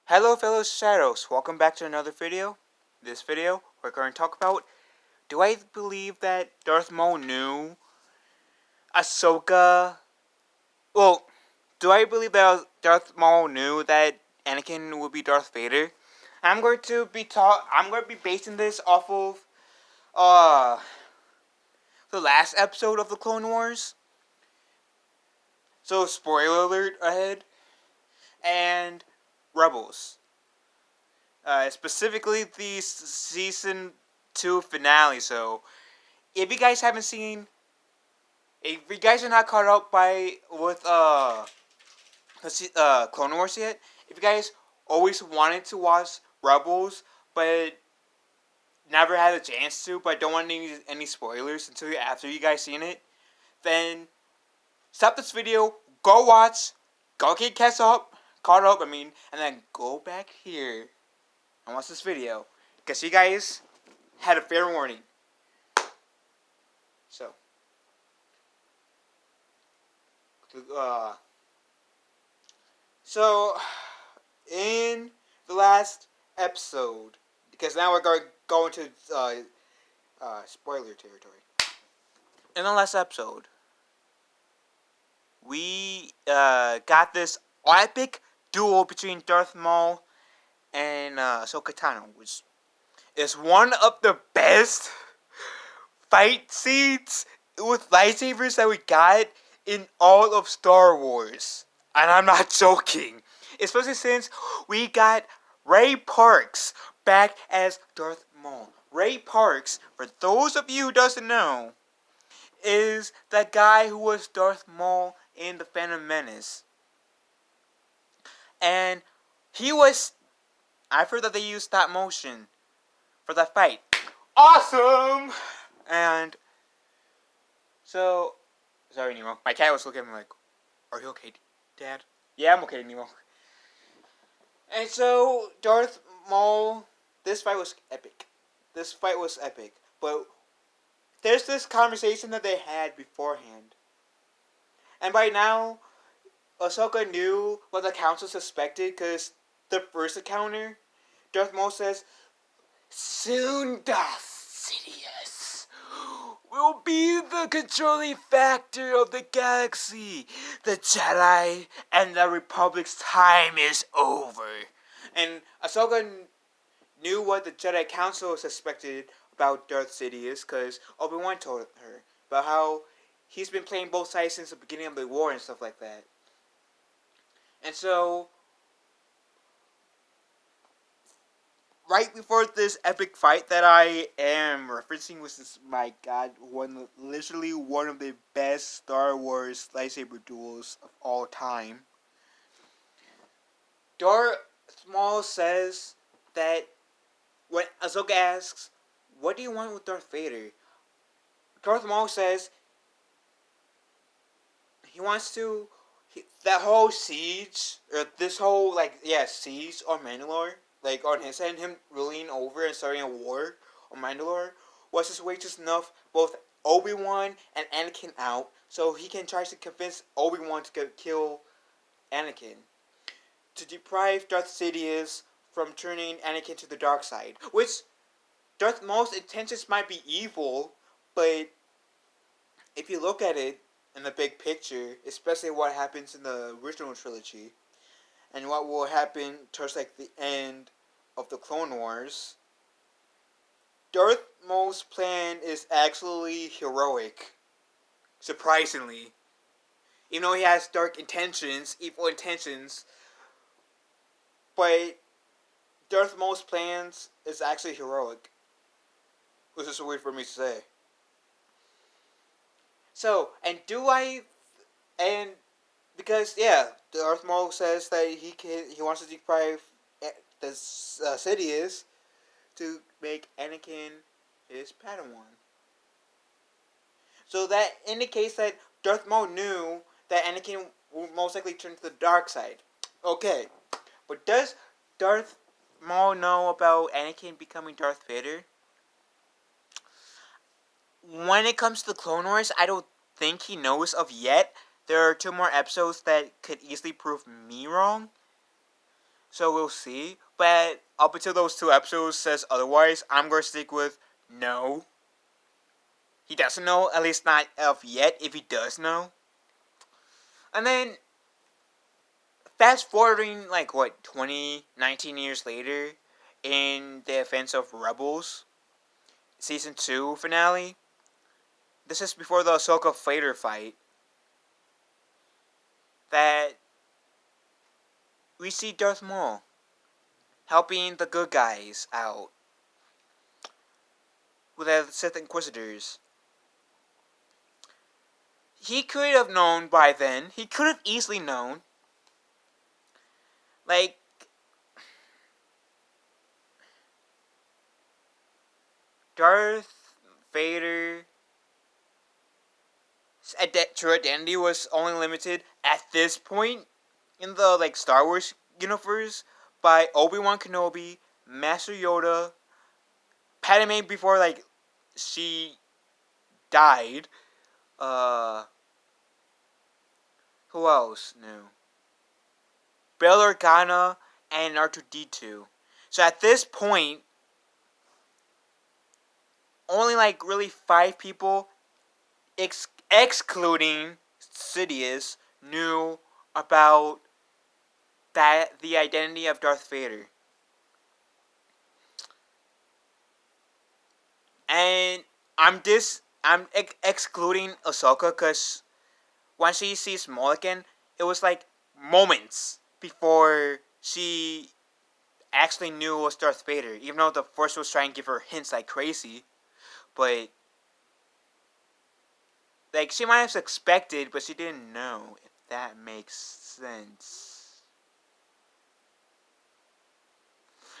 Hello fellow Shadows, welcome back to another video. This video, we're going to talk about, do I believe that Darth Maul knew Ahsoka, well, do I believe that Darth Maul knew that Anakin would be Darth Vader? I'm going to be basing this off of, the last episode of the Clone Wars. So spoiler alert ahead. And Rebels. Specifically the season 2 finale. So, if you guys are not caught up with Clone Wars yet, if you guys always wanted to watch Rebels but never had a chance to, but don't want any spoilers until after you guys seen it, then stop this video, go get caught up, and then go back here and watch this video, because you guys had a fair warning. So in the last episode, because now we're going to go into spoiler territory. In the last episode, we got this epic duel between Darth Maul and Ahsoka Tano, which is one of the best fight scenes with lightsabers that we got in all of Star Wars. And I'm not joking. Especially since we got Ray Parks back as Darth Maul. Ray Parks, for those of you who doesn't know, is the guy who was Darth Maul in The Phantom Menace. And I've heard that they used stop motion for that fight. Awesome! And so, sorry Nemo, my cat was looking at me like, are you okay, Dad? Yeah, I'm okay, Nemo. And so, Darth Maul, this fight was epic. But there's this conversation that they had beforehand. And by now, Ahsoka knew what the council suspected, because the first encounter, Darth Maul says, "Soon Darth Sidious will be the controlling factor of the galaxy. The Jedi and the Republic's time is over." And Ahsoka knew what the Jedi Council suspected about Darth Sidious, because Obi-Wan told her about how he's been playing both sides since the beginning of the war and stuff like that. And so, right before this epic fight that I am referencing, which is, my god, literally one of the best Star Wars lightsaber duels of all time, Darth Maul says that when Ahsoka asks, "What do you want with Darth Vader?" Darth Maul says he wants to, that whole siege, or this whole, siege on Mandalore, on his end, him ruling over and starting a war on Mandalore, was just way just enough both Obi-Wan and Anakin out, so he can try to convince Obi-Wan to kill Anakin, to deprive Darth Sidious from turning Anakin to the dark side, which Darth Maul's intentions might be evil, but if you look at it in the big picture, especially what happens in the original trilogy, and what will happen towards the end of the Clone Wars, Darth Maul's plan is actually heroic. Surprisingly. Even though he has evil intentions, but Darth Maul's plans is actually heroic. Which is weird for me to say. So, because Darth Maul says that he wants to deprive the Sidious to make Anakin his Padawan. So that indicates that Darth Maul knew that Anakin will most likely turn to the dark side. Okay, but does Darth Maul know about Anakin becoming Darth Vader? When it comes to the Clone Wars, I don't think he knows of yet. There are 2 more episodes that could easily prove me wrong. So we'll see. But up until those 2 episodes says otherwise, I'm going to stick with no. He doesn't know, at least not of yet, if he does know. And then, fast forwarding, 19 years later, in the events of Rebels, Season 2 finale. This is before the Ahsoka Vader fight. That we see Darth Maul helping the good guys out with the Sith Inquisitors. He could have known by then. He could have easily known. Darth Vader true identity was only limited at this point in the Star Wars universe by Obi-Wan Kenobi, Master Yoda, Padme before she died. Who else knew? Bail Organa and R2-D2. So at this point, only really 5 people, excluding Sidious, knew about the identity of Darth Vader. And I'm excluding Ahsoka because when she sees Maul again, it was moments before she actually knew it was Darth Vader, even though the Force was trying to give her hints like crazy. But she might have suspected, but she didn't know, if that makes sense.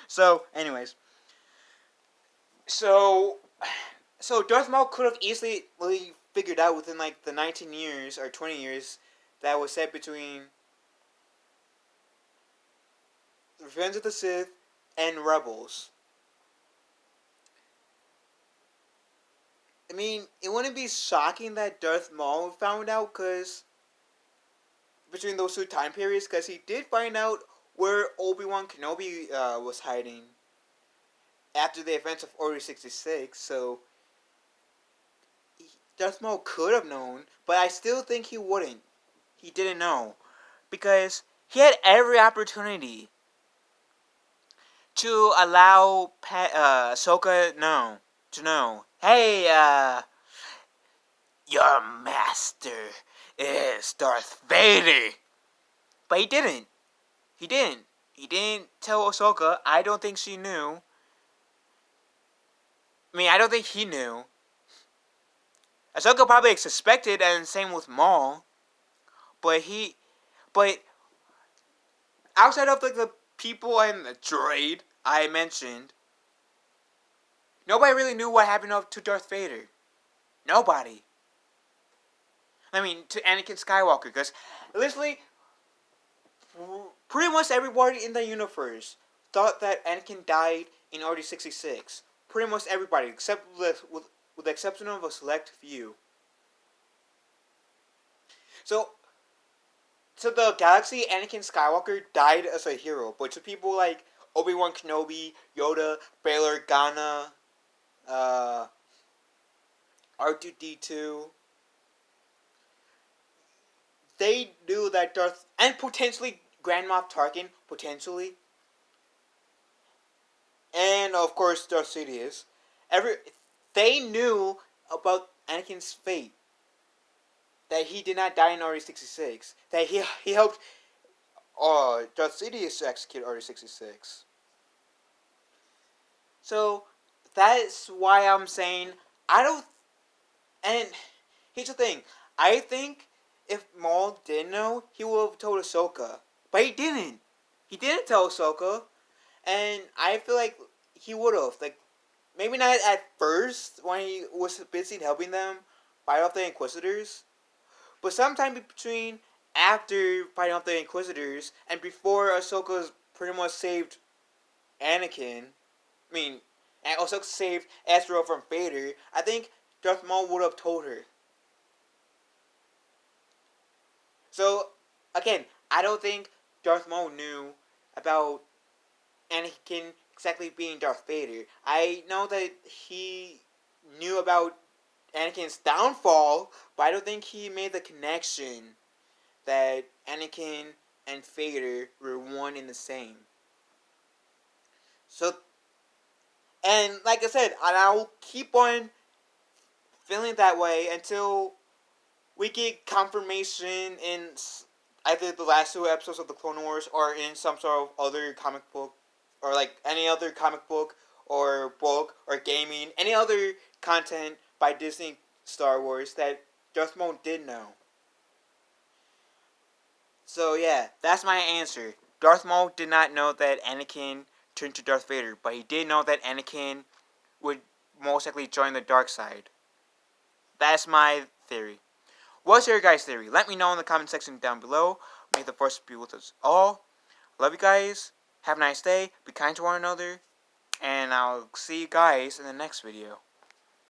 So, anyways. So Darth Maul could have easily figured out within the 19 years or 20 years that was set between Revenge of the Sith and Rebels. I mean, it wouldn't be shocking that Darth Maul found out between those 2 time periods, because he did find out where Obi-Wan Kenobi was hiding after the events of Order 66, so Darth Maul could have known, but I still think he wouldn't. He didn't know, because he had every opportunity to allow Ahsoka to know, hey, your master is Darth Vader. But he didn't. He didn't tell Ahsoka. I don't think she knew. I mean, I don't think he knew. Ahsoka probably suspected, and same with Maul. But outside of the people and the droid I mentioned, nobody really knew what happened to Darth Vader. Nobody. I mean, to Anakin Skywalker, because literally, pretty much everybody in the universe thought that Anakin died in Order 66. Pretty much everybody, except with the exception of a select few. So, to the galaxy, Anakin Skywalker died as a hero, but to people like Obi-Wan Kenobi, Yoda, Bail Organa, R2-D2, they knew that Darth, and potentially Grand Moff Tarkin, potentially, and of course Darth Sidious, they knew about Anakin's fate. That he did not die in Order 66. That he helped Darth Sidious to execute Order 66. So that's why I'm saying I don't. And here's the thing: I think if Maul did know, he would have told Ahsoka, but he didn't. He didn't tell Ahsoka, and I feel like he would have. Maybe not at first when he was busy helping them fight off the Inquisitors. But sometime between after fighting off the Inquisitors and before Ahsoka pretty much saved Anakin, and Ahsoka saved Ezra from Vader, I think Darth Maul would have told her. So, again, I don't think Darth Maul knew about Anakin exactly being Darth Vader. I know that he knew about Anakin's downfall, but I don't think he made the connection that Anakin and Vader were one and the same. So, and like I said, and I will keep on feeling that way until we get confirmation in either the last two episodes of the Clone Wars or in some sort of other comic book, or like any other comic book or gaming, any other content by Disney Star Wars that Darth Maul did know. So yeah, that's my answer. Darth Maul did not know that Anakin turned to Darth Vader, but he did know that Anakin would most likely join the dark side. That's my theory. What's your guys' theory? Let me know in the comment section down below. May the force be with us all. Love you guys. Have a nice day. Be kind to one another. And I'll see you guys in the next video.